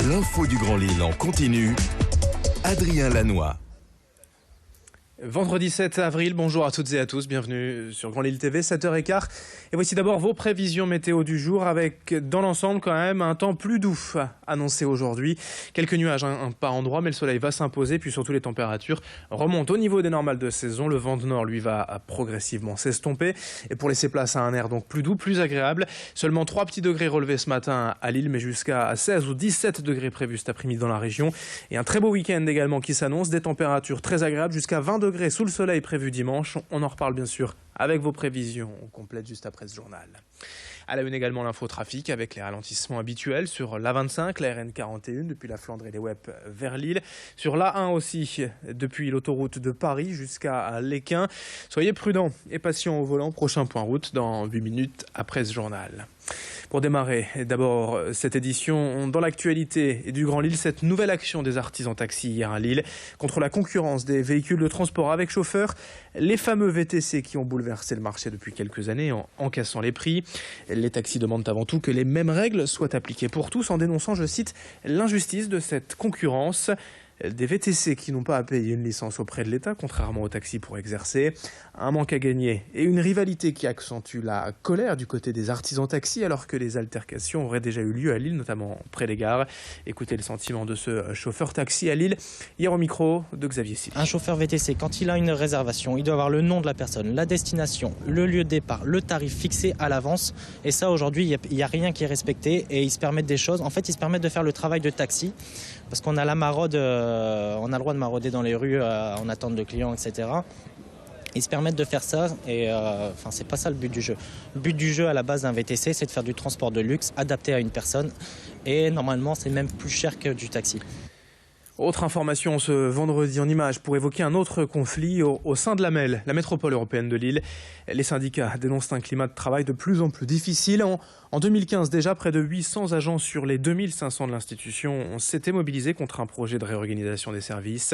L'info du Grand Lille en continu. Adrien Lanois. Vendredi 7 avril, bonjour à toutes et à tous, bienvenue sur Grand Lille TV, 7h15. Et voici d'abord vos prévisions météo du jour avec dans l'ensemble quand même un temps plus doux annoncé aujourd'hui. Quelques nuages par endroit, mais le soleil va s'imposer, puis surtout les températures remontent au niveau des normales de saison. Le vent de nord lui va progressivement s'estomper et pour laisser place à un air donc plus doux, plus agréable. Seulement 3 petits degrés relevés ce matin à Lille, mais jusqu'à 16 ou 17 degrés prévus cet après-midi dans la région. Et un très beau week-end également qui s'annonce, des températures très agréables jusqu'à 20 degrés sous le soleil prévu dimanche. On en reparle bien sûr avec vos prévisions. On complète juste après ce journal. À la une également l'infotrafic avec les ralentissements habituels sur l'A25, la RN41 depuis la Flandre et les Wep vers Lille. Sur l'A1 aussi depuis l'autoroute de Paris jusqu'à Lesquin. Soyez prudents et patients au volant. Prochain point route dans 8 minutes après ce journal. Pour démarrer, d'abord cette édition dans l'actualité du Grand Lille, cette nouvelle action des artisans taxis hier à Lille contre la concurrence des véhicules de transport avec chauffeur, les fameux VTC qui ont bouleversé le marché depuis quelques années en cassant les prix. Les taxis demandent avant tout que les mêmes règles soient appliquées pour tous en dénonçant, je cite, l'injustice de cette concurrence. Des VTC qui n'ont pas à payer une licence auprès de l'État, contrairement aux taxis pour exercer, un manque à gagner et une rivalité qui accentue la colère du côté des artisans taxis alors que les altercations auraient déjà eu lieu à Lille, notamment près des gares. Écoutez le sentiment de ce chauffeur taxi à Lille, hier au micro de Xavier Silly. Un chauffeur VTC, quand il a une réservation, il doit avoir le nom de la personne, la destination, le lieu de départ, le tarif fixé à l'avance. Et ça, aujourd'hui, il n'y a rien qui est respecté et ils se permettent des choses. En fait, ils se permettent de faire le travail de taxi parce qu'on a la maraude, on a le droit de marauder dans les rues en attente de clients, etc. Ils se permettent de faire ça et c'est pas ça le but du jeu. Le but du jeu à la base d'un VTC, c'est de faire du transport de luxe adapté à une personne et normalement c'est même plus cher que du taxi. Autre information ce vendredi en images pour évoquer un autre conflit au sein de la MEL, la métropole européenne de Lille. Les syndicats dénoncent un climat de travail de plus en plus difficile. En 2015 déjà, près de 800 agents sur les 2500 de l'institution s'étaient mobilisés contre un projet de réorganisation des services.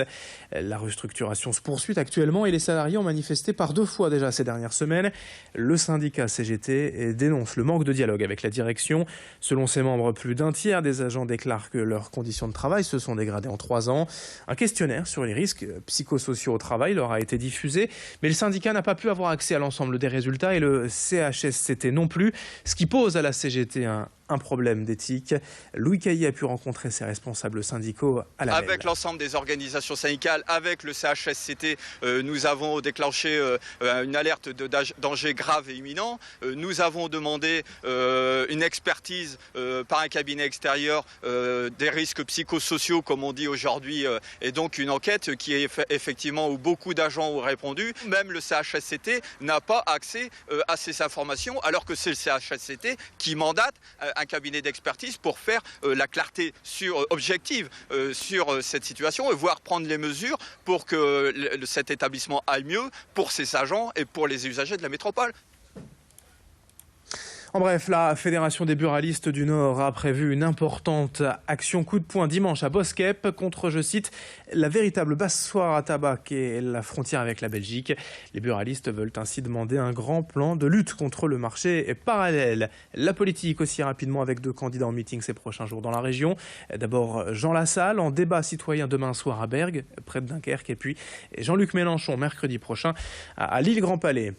La restructuration se poursuit actuellement et les salariés ont manifesté par 2 fois déjà ces dernières semaines. Le syndicat CGT dénonce le manque de dialogue avec la direction. Selon ses membres, plus d'un tiers des agents déclarent que leurs conditions de travail se sont dégradées en 3 ans. Un questionnaire sur les risques psychosociaux au travail leur a été diffusé, mais le syndicat n'a pas pu avoir accès à l'ensemble des résultats et le CHSCT non plus, ce qui pose à la CGT un problème d'éthique. Louis Cailly a pu rencontrer ses responsables syndicaux à la MEL. Avec l'ensemble des organisations syndicales, avec le CHSCT, nous avons déclenché une alerte de danger grave et imminent. Nous avons demandé une expertise par un cabinet extérieur des risques psychosociaux, comme on dit aujourd'hui, et donc une enquête qui est effectivement où beaucoup d'agents ont répondu. Même le CHSCT n'a pas accès à ces informations, alors que c'est le CHSCT qui mandate un cabinet d'expertise pour faire la clarté objective sur cette situation et voire prendre les mesures pour que cet établissement aille mieux pour ses agents et pour les usagers de la métropole. En bref, la Fédération des buralistes du Nord a prévu une importante action coup de poing dimanche à Boskep contre, je cite, la véritable passoire à tabac et la frontière avec la Belgique. Les buralistes veulent ainsi demander un grand plan de lutte contre le marché parallèle. La politique aussi rapidement avec 2 candidats en meeting ces prochains jours dans la région. D'abord Jean Lassalle en débat citoyen demain soir à Bergues, près de Dunkerque, et puis Jean-Luc Mélenchon mercredi prochain à Lille-Grand-Palais.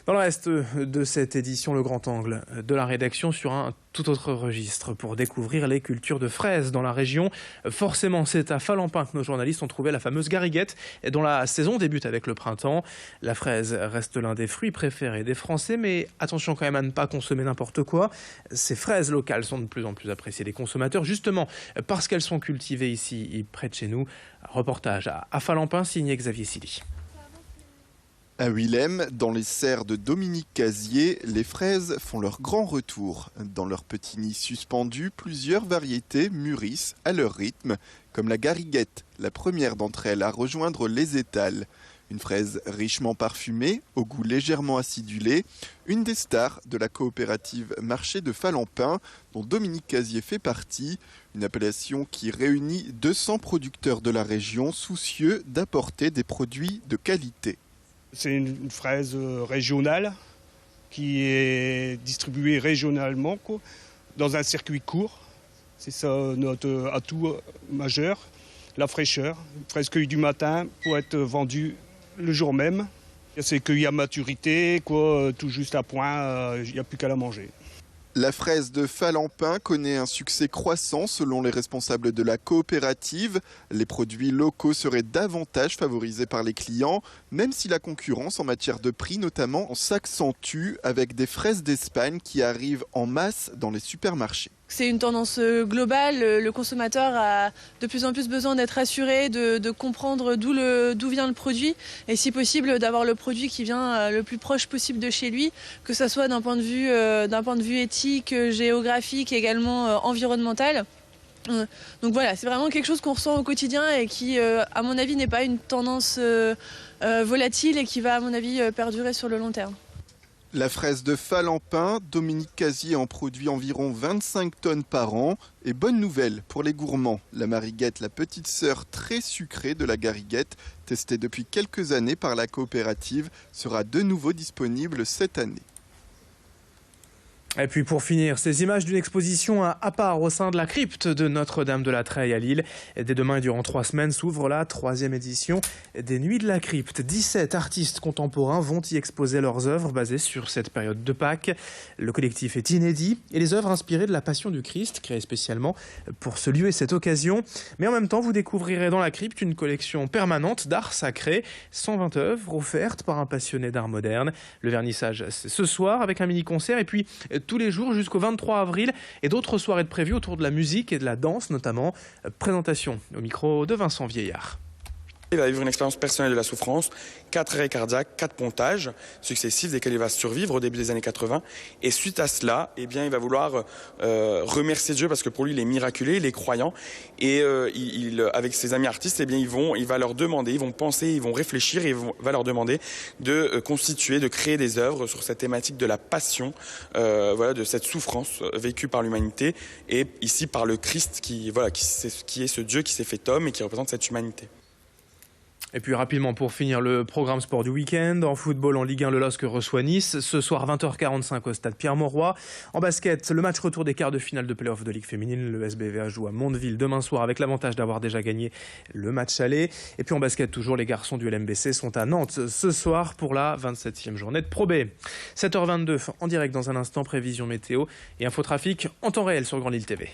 Dans le reste de cette édition, le grand angle de la rédaction sur un tout autre registre pour découvrir les cultures de fraises dans la région. Forcément, c'est à Falampin que nos journalistes ont trouvé la fameuse gariguette dont la saison débute avec le printemps. La fraise reste l'un des fruits préférés des Français, mais attention quand même à ne pas consommer n'importe quoi. Ces fraises locales sont de plus en plus appréciées des consommateurs, justement parce qu'elles sont cultivées ici, près de chez nous. Reportage à Falampin, signé Xavier Silly. À Willem, dans les serres de Dominique Casier, les fraises font leur grand retour. Dans leurs petits nids suspendus, plusieurs variétés mûrissent à leur rythme, comme la gariguette, la première d'entre elles à rejoindre les étals. Une fraise richement parfumée, au goût légèrement acidulé, une des stars de la coopérative Marché de Falampin, dont Dominique Casier fait partie, une appellation qui réunit 200 producteurs de la région soucieux d'apporter des produits de qualité. C'est une fraise régionale qui est distribuée régionalement, quoi. dans un circuit court. C'est ça notre atout majeur, la fraîcheur. Fraise cueillie du matin pour être vendue le jour même. C'est cueilli à maturité, tout juste à point, il n'y a plus qu'à la manger. La fraise de Falampin connaît un succès croissant selon les responsables de la coopérative. Les produits locaux seraient davantage favorisés par les clients, même si la concurrence en matière de prix notamment s'accentue avec des fraises d'Espagne qui arrivent en masse dans les supermarchés. C'est une tendance globale, le consommateur a de plus en plus besoin d'être assuré, de comprendre d'où vient le produit et si possible d'avoir le produit qui vient le plus proche possible de chez lui, que ce soit d'un point de vue éthique, géographique et également environnemental. Donc voilà, c'est vraiment quelque chose qu'on ressent au quotidien et qui, à mon avis, n'est pas une tendance volatile et qui va, à mon avis, perdurer sur le long terme. La fraise de Falampin, Dominique Casier en produit environ 25 tonnes par an. Et bonne nouvelle pour les gourmands, la Mariguette, la petite sœur très sucrée de la Gariguette, testée depuis quelques années par la coopérative, sera de nouveau disponible cette année. Et puis pour finir, ces images d'une exposition à part au sein de la crypte de Notre-Dame de la Treille à Lille. Dès demain et durant 3 semaines s'ouvre la 3e édition des Nuits de la Crypte. 17 artistes contemporains vont y exposer leurs œuvres basées sur cette période de Pâques. Le collectif est inédit et les œuvres inspirées de la Passion du Christ, créées spécialement pour ce lieu et cette occasion. Mais en même temps, vous découvrirez dans la crypte une collection permanente d'art sacré. 120 œuvres offertes par un passionné d'art moderne. Le vernissage, c'est ce soir avec un mini-concert et puis tous les jours jusqu'au 23 avril et d'autres soirées de prévues autour de la musique et de la danse notamment. Présentation au micro de Vincent Vieillard. Il va vivre une expérience personnelle de la souffrance, 4 arrêts cardiaques, 4 pontages successifs desquels il va survivre au début des années 80. Et suite à cela, il va vouloir remercier Dieu parce que pour lui, il est miraculé, il est croyant. Et avec ses amis artistes, il va leur demander, ils vont penser, ils vont réfléchir et va leur demander de constituer, de créer des œuvres sur cette thématique de la passion, de cette souffrance vécue par l'humanité et ici par le Christ qui est ce Dieu qui s'est fait homme et qui représente cette humanité. Et puis rapidement pour finir le programme sport du week-end. En football, en Ligue 1, le LOSC reçoit Nice. Ce soir 20h45 au stade Pierre-Mauroy. En basket, le match retour des quarts de finale de play-off de Ligue féminine. Le SBVA joue à Mondeville demain soir avec l'avantage d'avoir déjà gagné le match aller. Et puis en basket toujours, les garçons du LMBC sont à Nantes ce soir pour la 27e journée de Pro B. 7h22 en direct dans un instant, prévision météo et infotrafic en temps réel sur Grand Lille TV.